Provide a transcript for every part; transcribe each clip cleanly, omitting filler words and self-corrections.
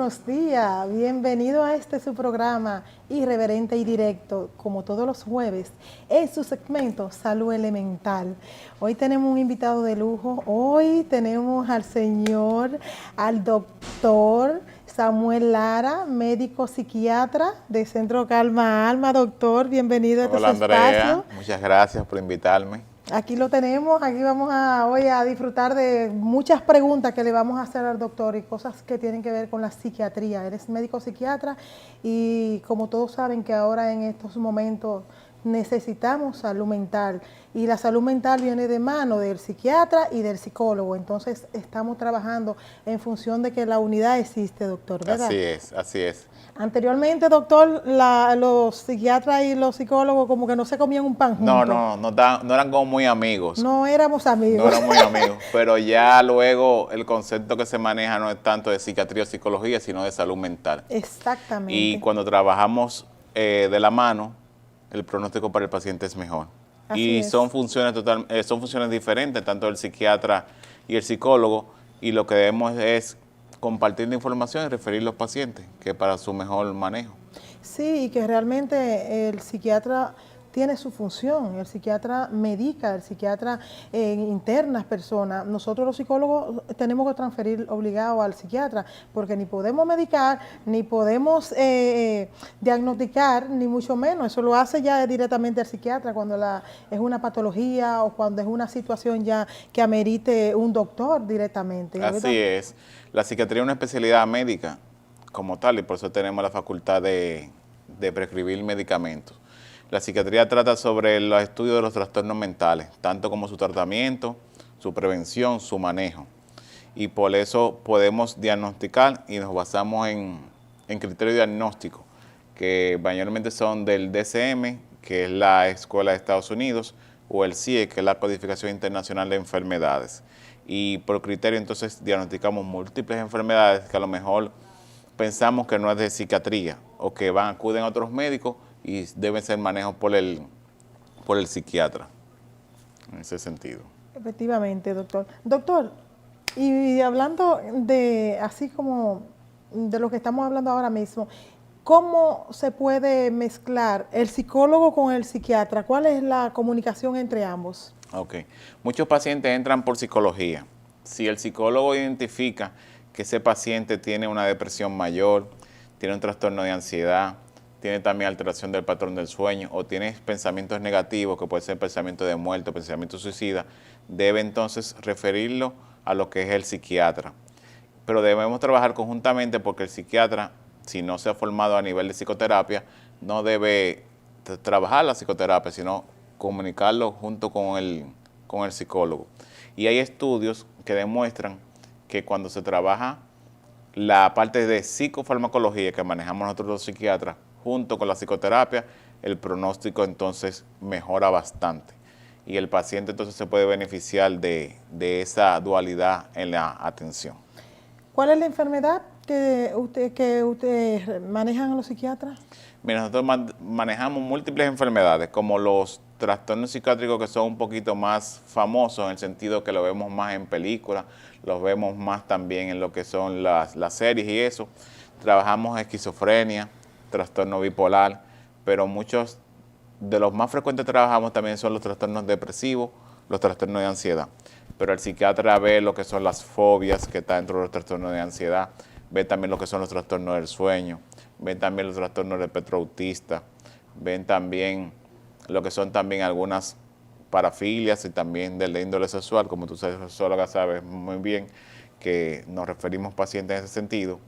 buenos días. Bienvenido a su programa Irreverente y Directo, como todos los jueves, en su segmento Salud Elemental. Hoy tenemos un invitado de lujo. Hoy tenemos al doctor Samuel Lara, médico psiquiatra de Centro Calma Alma. Doctor, bienvenido a este Hola, Andrea. espacio. Muchas gracias por invitarme. Aquí lo tenemos, aquí vamos hoy a disfrutar de muchas preguntas que le vamos a hacer al doctor y cosas que tienen que ver con la psiquiatría. Él es médico psiquiatra y como todos saben que ahora en estos momentos necesitamos salud mental y la salud mental viene de mano del psiquiatra y del psicólogo. Entonces estamos trabajando en función de que la unidad existe, doctor, ¿verdad? Así es, así es. Anteriormente, doctor, los psiquiatras y los psicólogos como que no se comían un pan juntos. No eran como muy amigos. No éramos amigos. No eran muy amigos, pero ya luego el concepto que se maneja no es tanto de psiquiatría o psicología, sino de salud mental. Exactamente. Y cuando trabajamos de la mano, el pronóstico para el paciente es mejor. Así es. Son funciones diferentes, tanto el psiquiatra y el psicólogo, y lo que debemos es compartir la información y referir a los pacientes, que es para su mejor manejo. Sí, y que realmente el psiquiatra tiene su función, el psiquiatra medica, el psiquiatra interna personas. Nosotros los psicólogos tenemos que transferir obligado al psiquiatra, porque ni podemos medicar, ni podemos diagnosticar, ni mucho menos. Eso lo hace ya directamente el psiquiatra cuando es una patología o cuando es una situación ya que amerite un doctor directamente. Así es. La psiquiatría es una especialidad médica como tal y por eso tenemos la facultad de prescribir medicamentos. La psiquiatría trata sobre los estudios de los trastornos mentales, tanto como su tratamiento, su prevención, su manejo. Y por eso podemos diagnosticar y nos basamos en criterios diagnósticos, que mayormente son del DSM, que es la Escuela de Estados Unidos, o el CIE, que es la Codificación Internacional de Enfermedades. Y por criterio entonces diagnosticamos múltiples enfermedades que a lo mejor pensamos que no es de psiquiatría o que acuden a otros médicos y deben ser manejados por el psiquiatra, en ese sentido. Efectivamente, doctor. Doctor, y hablando de, así como de lo que estamos hablando ahora mismo, ¿cómo se puede mezclar el psicólogo con el psiquiatra? ¿Cuál es la comunicación entre ambos? Ok. Muchos pacientes entran por psicología. Si el psicólogo identifica que ese paciente tiene una depresión mayor, tiene un trastorno de ansiedad, tiene también alteración del patrón del sueño o tiene pensamientos negativos, que puede ser pensamiento de muerte o pensamiento suicida, debe entonces referirlo a lo que es el psiquiatra. Pero debemos trabajar conjuntamente porque el psiquiatra, si no se ha formado a nivel de psicoterapia, no debe trabajar la psicoterapia, sino comunicarlo junto con el psicólogo. Y hay estudios que demuestran que cuando se trabaja la parte de psicofarmacología que manejamos nosotros los psiquiatras, junto con la psicoterapia, el pronóstico entonces mejora bastante. Y el paciente entonces se puede beneficiar de esa dualidad en la atención. ¿Cuál es la enfermedad que usted manejan los psiquiatras? Mira, nosotros manejamos múltiples enfermedades, como los trastornos psiquiátricos que son un poquito más famosos, en el sentido que lo vemos más en películas, los vemos más también en lo que son las series y eso. Trabajamos esquizofrenia, trastorno bipolar, pero muchos de los más frecuentes que trabajamos también son los trastornos depresivos, los trastornos de ansiedad. Pero el psiquiatra ve lo que son las fobias que están dentro de los trastornos de ansiedad, ve también lo que son los trastornos del sueño, ven también los trastornos del espectro autista, ven también lo que son también algunas parafilias y también de la índole sexual, como tú sexóloga sabes muy bien que nos referimos pacientes en ese sentido.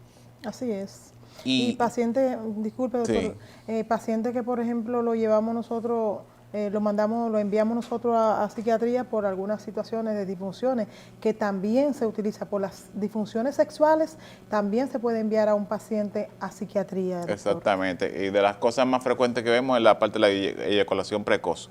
Así es. Y paciente, disculpe doctor, sí. Paciente que por ejemplo lo llevamos nosotros, lo enviamos nosotros a psiquiatría por algunas situaciones de disfunciones, que también se utiliza por las disfunciones sexuales, también se puede enviar a un paciente a psiquiatría. Doctor. Exactamente, y de las cosas más frecuentes que vemos es la parte de la eyaculación precoz,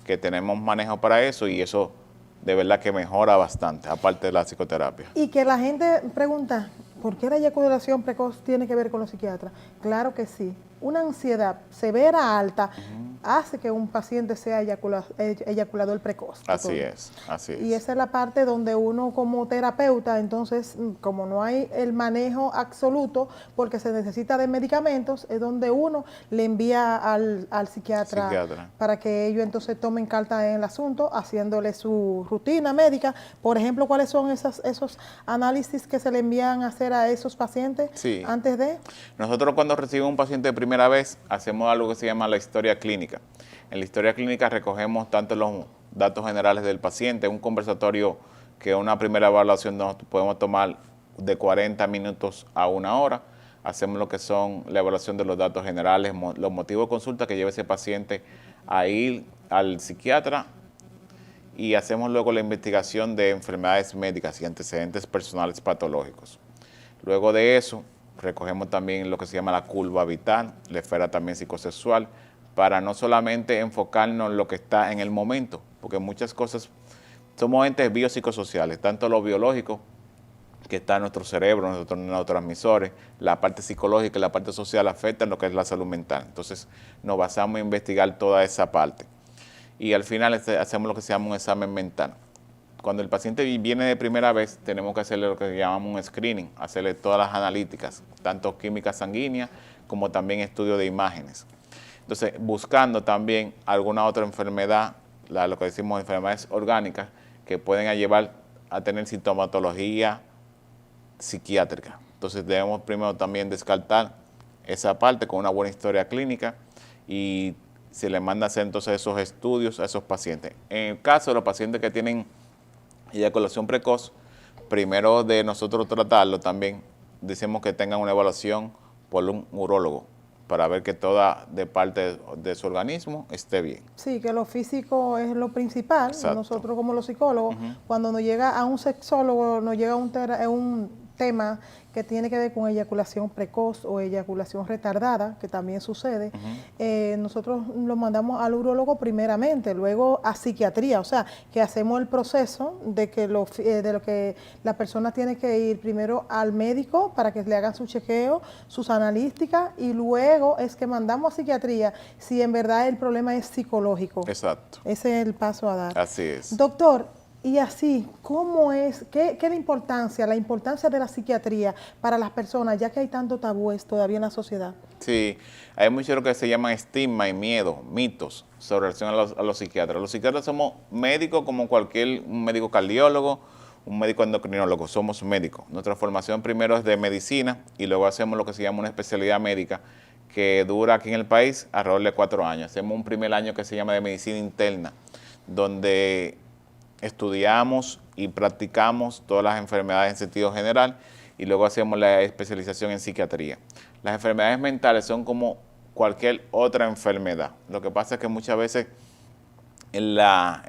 que tenemos manejo para eso y eso de verdad que mejora bastante, aparte de la psicoterapia. Y que la gente pregunta, ¿por qué la eyaculación precoz tiene que ver con los psiquiatras? Claro que sí. una ansiedad severa, alta, hace que un paciente sea eyaculador precoz. Así es, así es. Y esa es la parte donde uno como terapeuta, entonces, como no hay el manejo absoluto, porque se necesita de medicamentos, es donde uno le envía al psiquiatra para que ellos entonces tomen carta en el asunto, haciéndole su rutina médica. Por ejemplo, ¿cuáles son esos análisis que se le envían a hacer a esos pacientes antes de? Nosotros cuando recibimos un paciente de primera vez, hacemos algo que se llama la historia clínica. En la historia clínica recogemos tanto los datos generales del paciente, un conversatorio que una primera evaluación nos podemos tomar de 40 minutos a 1 hora. Hacemos lo que son la evaluación de los datos generales, los motivos de consulta que lleva ese paciente a ir al psiquiatra, y hacemos luego la investigación de enfermedades médicas y antecedentes personales patológicos. Luego de eso, recogemos también lo que se llama la curva vital, la esfera también psicosexual, para no solamente enfocarnos en lo que está en el momento, porque muchas cosas, somos entes biopsicosociales, tanto lo biológico, que está en nuestro cerebro, nuestros neurotransmisores, la parte psicológica y la parte social afectan lo que es la salud mental. Entonces, nos basamos en investigar toda esa parte. Y al final hacemos lo que se llama un examen mental. Cuando el paciente viene de primera vez, tenemos que hacerle lo que llamamos un screening, hacerle todas las analíticas, tanto química sanguínea como también estudio de imágenes. Entonces, buscando también alguna otra enfermedad, lo que decimos enfermedades orgánicas, que pueden llevar a tener sintomatología psiquiátrica. Entonces, debemos primero también descartar esa parte con una buena historia clínica y se le manda a hacer entonces esos estudios a esos pacientes. En el caso de los pacientes que tienen eyaculación precoz, primero de nosotros tratarlo también, decimos que tengan una evaluación por un urólogo para ver que toda de parte de su organismo esté bien. Sí, que lo físico es lo principal. Exacto. Nosotros como los psicólogos, cuando nos llega a un sexólogo, nos llega un tema que tiene que ver con eyaculación precoz o eyaculación retardada, que también sucede, nosotros lo mandamos al urólogo primeramente, luego a psiquiatría, o sea, que hacemos el proceso de que lo que la persona tiene que ir primero al médico para que le hagan su chequeo, sus analíticas, y luego es que mandamos a psiquiatría si en verdad el problema es psicológico. Exacto. Ese es el paso a dar. Así es. Doctor, y así, ¿cómo es, qué es la importancia de la psiquiatría para las personas, ya que hay tanto tabúes todavía en la sociedad? Sí, hay mucho lo que se llama estigma y miedo, mitos sobre relación a los psiquiatras. Los psiquiatras somos médicos como un médico cardiólogo, un médico endocrinólogo, somos médicos. Nuestra formación primero es de medicina y luego hacemos lo que se llama una especialidad médica que dura aquí en el país alrededor de 4 años. Hacemos un primer año que se llama de medicina interna, donde estudiamos y practicamos todas las enfermedades en sentido general y luego hacemos la especialización en psiquiatría. Las enfermedades mentales son como cualquier otra enfermedad. Lo que pasa es que muchas veces en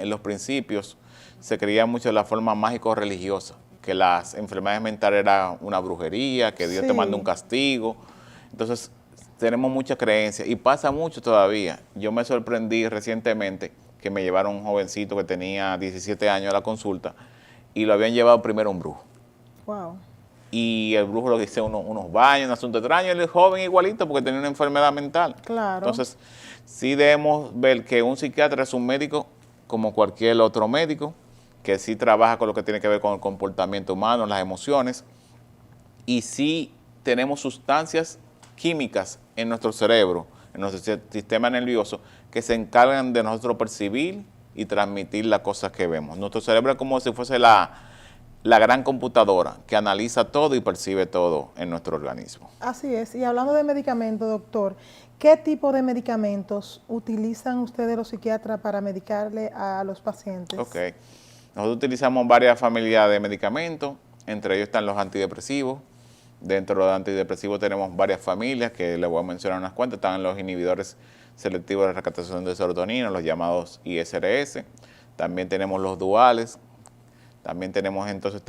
los principios se creía mucho de la forma mágico-religiosa, que las enfermedades mentales eran una brujería, que Dios te manda un castigo. Entonces tenemos mucha creencia y pasa mucho todavía. Yo me sorprendí recientemente que me llevaron un jovencito que tenía 17 años a la consulta y lo habían llevado primero a un brujo. Wow. Y el brujo lo que hizo unos baños, un asunto extraño, y el joven igualito porque tenía una enfermedad mental. Claro. Entonces, sí debemos ver que un psiquiatra es un médico como cualquier otro médico, que sí trabaja con lo que tiene que ver con el comportamiento humano, las emociones, y sí tenemos sustancias químicas en nuestro cerebro, en nuestro sistema nervioso, que se encargan de nosotros percibir y transmitir las cosas que vemos. Nuestro cerebro es como si fuese la gran computadora que analiza todo y percibe todo en nuestro organismo. Así es. Y hablando de medicamentos, doctor, ¿qué tipo de medicamentos utilizan ustedes los psiquiatras para medicarle a los pacientes? Ok. Nosotros utilizamos varias familias de medicamentos, entre ellos están los antidepresivos. Dentro de los antidepresivos tenemos varias familias, que les voy a mencionar unas cuantas. Están los inhibidores selectivos de recaptación de serotonina, los llamados ISRS. También tenemos los duales. También tenemos entonces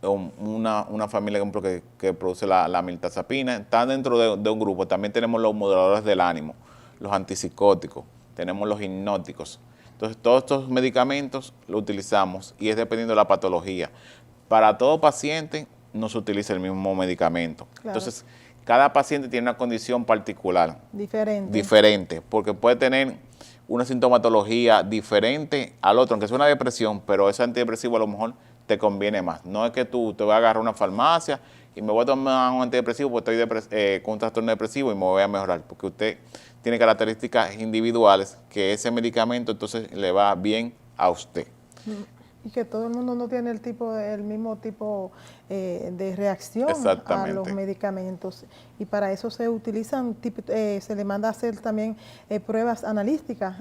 una familia que produce la mirtazapina. Están dentro de un grupo. También tenemos los moduladores del ánimo, los antipsicóticos, tenemos los hipnóticos. Entonces todos estos medicamentos los utilizamos y es dependiendo de la patología. Para todo paciente no se utiliza el mismo medicamento. Claro. Entonces, cada paciente tiene una condición particular. Diferente. Porque puede tener una sintomatología diferente al otro, aunque sea una depresión, pero ese antidepresivo a lo mejor te conviene más. No es que tú te vas a agarrar una farmacia y me voy a tomar un antidepresivo porque estoy con un trastorno depresivo y me voy a mejorar, porque usted tiene características individuales que ese medicamento entonces le va bien a usted. Y que todo el mundo no tiene el mismo tipo de reacción a los medicamentos. Y para eso se utilizan, se le manda a hacer también pruebas analíticas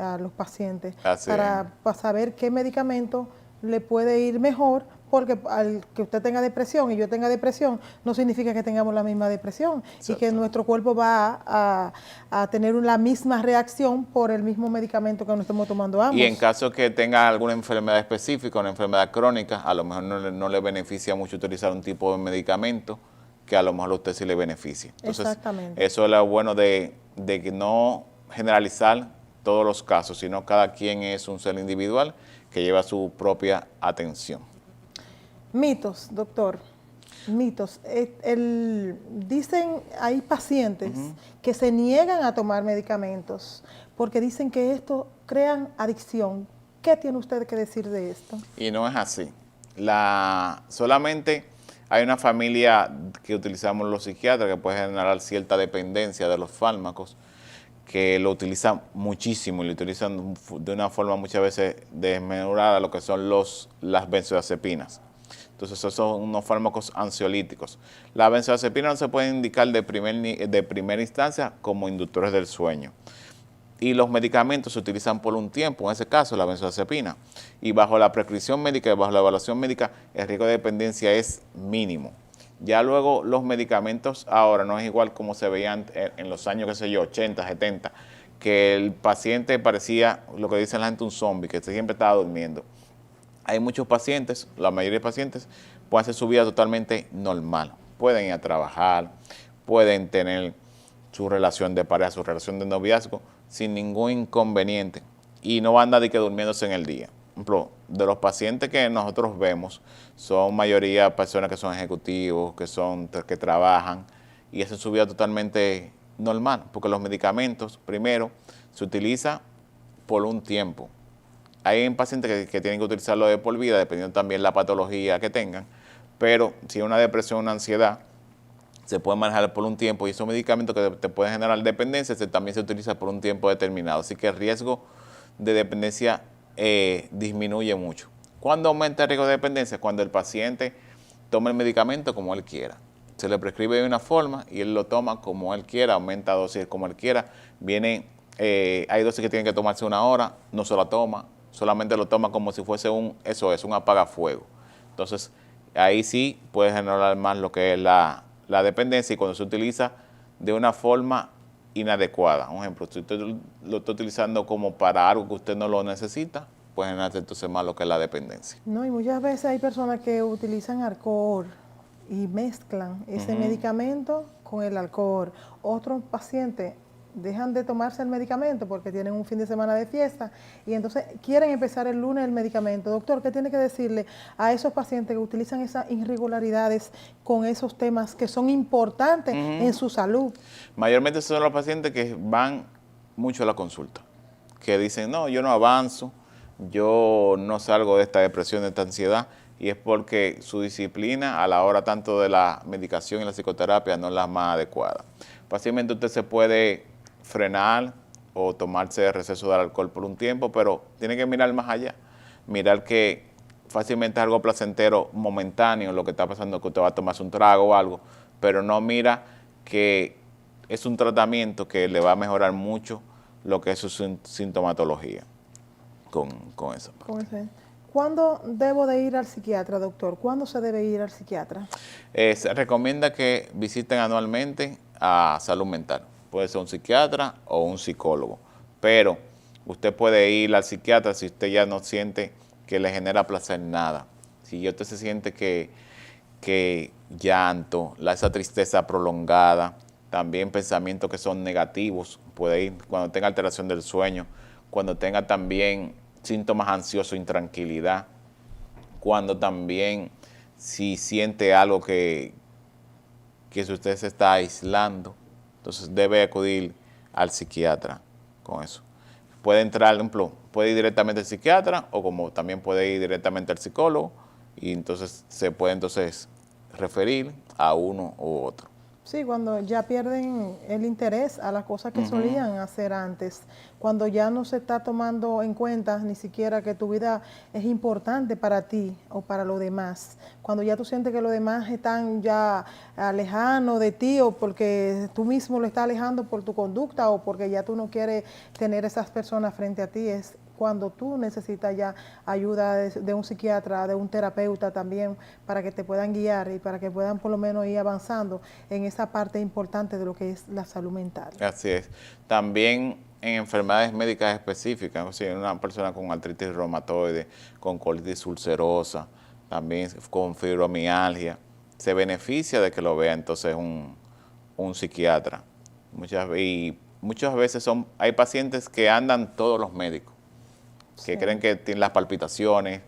a los pacientes para saber qué medicamento le puede ir mejor, porque al que usted tenga depresión y yo tenga depresión, no significa que tengamos la misma depresión y que nuestro cuerpo va a tener la misma reacción por el mismo medicamento que nos estamos tomando ambos. Y en caso que tenga alguna enfermedad específica, una enfermedad crónica, a lo mejor no le beneficia mucho utilizar un tipo de medicamento que a lo mejor a usted sí le beneficie. Entonces, exactamente. Eso es lo bueno de que no generalizar todos los casos, sino cada quien es un ser individual que lleva su propia atención. Mitos, doctor, mitos. Dicen, hay pacientes que se niegan a tomar medicamentos porque dicen que esto crean adicción. ¿Qué tiene usted que decir de esto? Y no es así. Solamente hay una familia que utilizamos los psiquiatras que puede generar cierta dependencia de los fármacos, que lo utilizan muchísimo y lo utilizan de una forma muchas veces desmedurada, lo que son las benzodiazepinas. Entonces, esos son unos fármacos ansiolíticos. Las benzodiazepinas no se pueden indicar de primera instancia como inductores del sueño. Y los medicamentos se utilizan por un tiempo, en ese caso la benzodiazepina. Y bajo la prescripción médica y bajo la evaluación médica, el riesgo de dependencia es mínimo. Ya luego los medicamentos ahora no es igual como se veían en los años, 80, 70, que el paciente parecía, lo que dice la gente, un zombie, que siempre estaba durmiendo. Hay muchos pacientes, la mayoría de pacientes, pueden hacer su vida totalmente normal. Pueden ir a trabajar, pueden tener su relación de pareja, su relación de noviazgo, sin ningún inconveniente. Y no van a andar durmiéndose en el día. Por ejemplo, de los pacientes que nosotros vemos, son mayoría personas que son ejecutivos, que trabajan y hacen su vida totalmente normal. Porque los medicamentos, primero, se utilizan por un tiempo. Hay pacientes que tienen que utilizarlo de por vida, dependiendo también la patología que tengan, pero si hay una depresión, una ansiedad, se puede manejar por un tiempo y esos medicamentos que te pueden generar dependencia también se utilizan por un tiempo determinado. Así que el riesgo de dependencia disminuye mucho. ¿Cuándo aumenta el riesgo de dependencia? Cuando el paciente toma el medicamento como él quiera. Se le prescribe de una forma y él lo toma como él quiera, aumenta dosis como él quiera. Hay dosis que tienen que tomarse 1 hora, no se la toma, solamente lo toma como si fuese un apagafuego. Entonces, ahí sí puede generar más lo que es la dependencia y cuando se utiliza de una forma inadecuada. Un ejemplo, si usted lo está utilizando como para algo que usted no lo necesita, puede generar entonces más lo que es la dependencia. No, y muchas veces hay personas que utilizan alcohol y mezclan ese medicamento con el alcohol. Otros pacientes dejan de tomarse el medicamento porque tienen un fin de semana de fiesta y entonces quieren empezar el lunes el medicamento. Doctor, ¿qué tiene que decirle a esos pacientes que utilizan esas irregularidades con esos temas que son importantes en su salud? Mayormente son los pacientes que van mucho a la consulta, que dicen, no, yo no avanzo, yo no salgo de esta depresión, de esta ansiedad, y es porque su disciplina a la hora tanto de la medicación y la psicoterapia no es la más adecuada. Fácilmente usted se puede frenar o tomarse receso del alcohol por un tiempo, pero tiene que mirar más allá, mirar que fácilmente es algo placentero momentáneo lo que está pasando, que usted va a tomarse un trago o algo, pero no mira que es un tratamiento que le va a mejorar mucho lo que es su sintomatología con eso. ¿Cuándo debo de ir al psiquiatra, doctor? ¿Cuándo se debe ir al psiquiatra? Se recomienda que visiten anualmente a salud mental. Puede ser un psiquiatra o un psicólogo, pero usted puede ir al psiquiatra si usted ya no siente que le genera placer nada. Si usted se siente que llanto, esa tristeza prolongada, también pensamientos que son negativos, puede ir cuando tenga alteración del sueño, cuando tenga también síntomas ansiosos, intranquilidad, cuando también si siente algo que que si usted se está aislando, entonces debe acudir al psiquiatra con eso. Puede entrar, por ejemplo, puede ir directamente al psiquiatra o como también puede ir directamente al psicólogo y entonces se puede referir a uno u otro. Sí, cuando ya pierden el interés a las cosas que solían hacer antes, cuando ya no se está tomando en cuenta ni siquiera que tu vida es importante para ti o para los demás, cuando ya tú sientes que los demás están ya lejanos de ti o porque tú mismo lo estás alejando por tu conducta o porque ya tú no quieres tener esas personas frente a ti, es cuando tú necesitas ya ayuda de un psiquiatra, de un terapeuta también, para que te puedan guiar y para que puedan por lo menos ir avanzando en esa parte importante de lo que es la salud mental. Así es. También en enfermedades médicas específicas, o sea, una persona con artritis reumatoide, con colitis ulcerosa, también con fibromialgia, se beneficia de que lo vea entonces un psiquiatra. Muchas veces hay pacientes que andan todos los médicos, que creen que tienen las palpitaciones,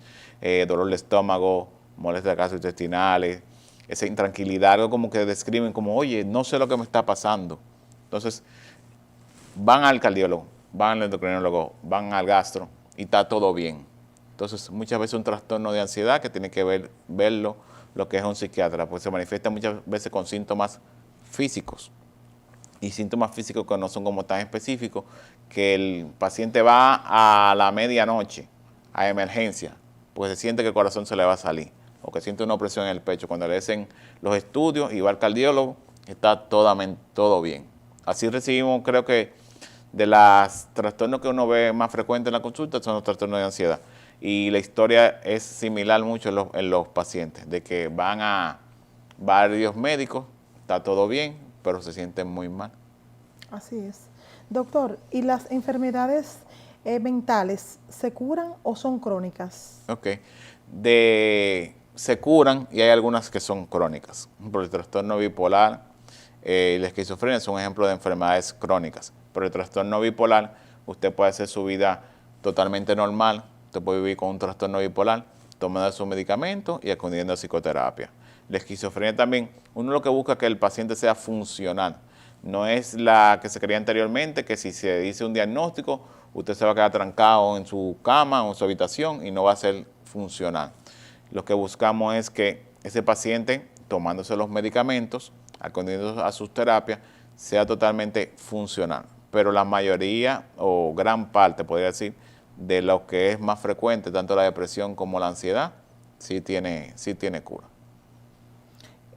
dolor de estómago, molestias gastrointestinales, esa intranquilidad, algo como que describen como, oye, no sé lo que me está pasando. Entonces, van al cardiólogo, van al endocrinólogo, van al gastro y está todo bien. Entonces, muchas veces un trastorno de ansiedad que tiene que verlo lo que es un psiquiatra, pues se manifiesta muchas veces con síntomas físicos. Y síntomas físicos que no son como tan específicos, que el paciente va a la medianoche a emergencia, pues se siente que el corazón se le va a salir, o que siente una opresión en el pecho. Cuando le hacen los estudios y va al cardiólogo, está todo bien. Así recibimos, creo que de los trastornos que uno ve más frecuentes en la consulta son los trastornos de ansiedad. Y la historia es similar mucho en los pacientes, de que van a varios médicos, está todo bien, pero se sienten muy mal. Así es. Doctor, ¿y las enfermedades mentales se curan o son crónicas? Ok. Se curan y hay algunas que son crónicas. Por el trastorno bipolar y la esquizofrenia son ejemplos de enfermedades crónicas. Por el trastorno bipolar, usted puede hacer su vida totalmente normal. Usted puede vivir con un trastorno bipolar, tomando sus medicamentos y acudiendo a psicoterapia. La esquizofrenia también, uno lo que busca es que el paciente sea funcional. No es la que se creía anteriormente, que si se dice un diagnóstico, usted se va a quedar trancado en su cama o en su habitación y no va a ser funcional. Lo que buscamos es que ese paciente, tomándose los medicamentos, acudiendo a sus terapias, sea totalmente funcional. Pero la mayoría o gran parte, podría decir, de lo que es más frecuente, tanto la depresión como la ansiedad, sí tiene cura.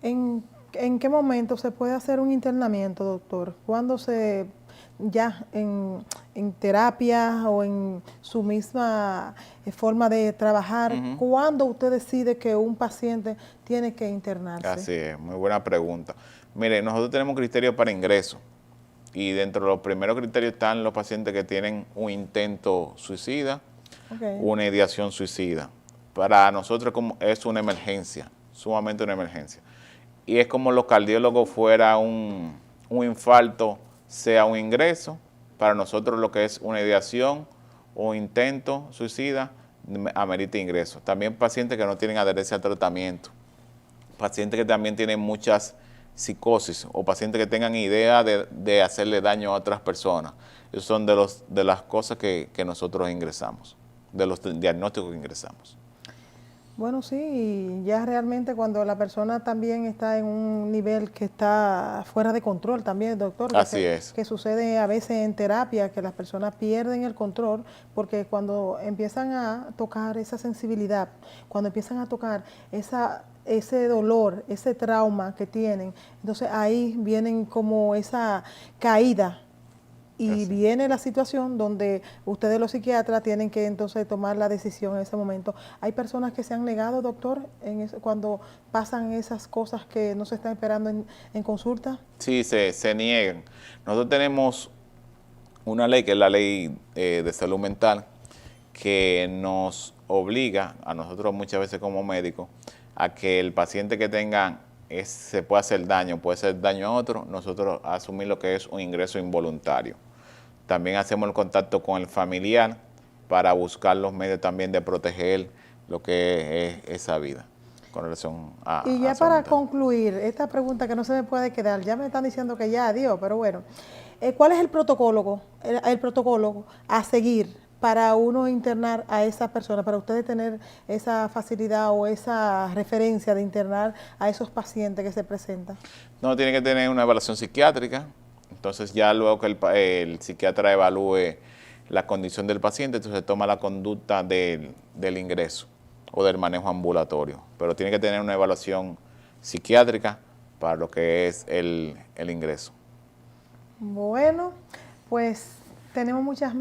¿En qué momento se puede hacer un internamiento, doctor? ¿Cuándo ya en terapia o en su misma forma de trabajar, cuándo usted decide que un paciente tiene que internarse? Así es, muy buena pregunta. Mire, nosotros tenemos criterios para ingreso y dentro de los primeros criterios están los pacientes que tienen un intento suicida, una ideación suicida. Para nosotros es una emergencia, sumamente una emergencia. Y es como los cardiólogos fuera un infarto, sea un ingreso. Para nosotros lo que es una ideación o intento suicida amerita ingreso. También pacientes que no tienen adherencia al tratamiento, pacientes que también tienen muchas psicosis o pacientes que tengan idea de hacerle daño a otras personas. Esos son de las cosas que nosotros ingresamos, de los diagnósticos que ingresamos. Bueno, sí, y ya realmente cuando la persona también está en un nivel que está fuera de control también, doctor. Así es. Que sucede a veces en terapia, que las personas pierden el control, porque cuando empiezan a tocar esa sensibilidad, cuando empiezan a tocar ese dolor, ese trauma que tienen, entonces ahí vienen como esa caída. Y viene la situación donde ustedes los psiquiatras tienen que entonces tomar la decisión en ese momento. ¿Hay personas que se han negado, doctor, cuando pasan esas cosas que no se están esperando en consulta? Sí, se niegan. Nosotros tenemos una ley, que es la ley de salud mental, que nos obliga a nosotros muchas veces como médicos a que el paciente que tenga se puede hacer daño a otro, nosotros asumir lo que es un ingreso involuntario. También hacemos el contacto con el familiar para buscar los medios también de proteger lo que es esa vida. con relación a... Y ya a para salud. concluir, esta pregunta que no se me puede quedar, ya me están diciendo que ya, adiós, pero bueno, ¿cuál es el protocolo a seguir para uno internar a esas personas, para ustedes tener esa facilidad o esa referencia de internar a esos pacientes que se presentan? No, tiene que tener una evaluación psiquiátrica, entonces ya luego que el psiquiatra evalúe la condición del paciente, entonces toma la conducta del ingreso o del manejo ambulatorio, pero tiene que tener una evaluación psiquiátrica para lo que es el ingreso. Bueno, pues tenemos muchas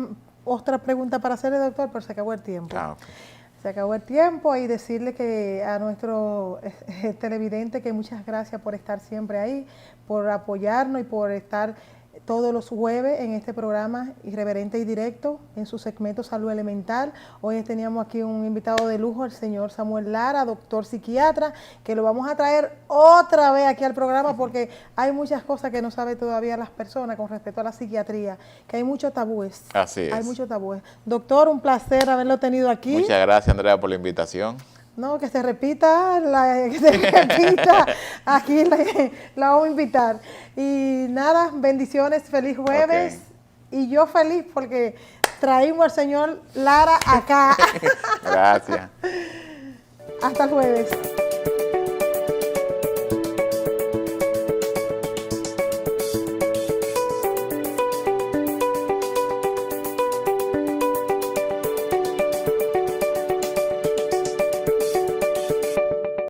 otras preguntas para hacerle, doctor, pero se acabó el tiempo. Ah, ok. Se acabó el tiempo y decirle que a nuestro televidente que muchas gracias por estar siempre ahí, por apoyarnos y por estar todos los jueves en este programa Irreverente y Directo en su segmento Salud Elemental. Hoy teníamos aquí un invitado de lujo, el señor Samuel Lara, doctor psiquiatra, que lo vamos a traer otra vez aquí al programa porque hay muchas cosas que no saben todavía las personas con respecto a la psiquiatría, que hay muchos tabúes. Así es. Hay muchos tabúes. Doctor, un placer haberlo tenido aquí. Muchas gracias, Andrea, por la invitación. No, que se repita, aquí la vamos a invitar. Y nada, bendiciones, feliz jueves. Okay. Y yo feliz porque traímos al señor Lara acá. Gracias. Hasta el jueves.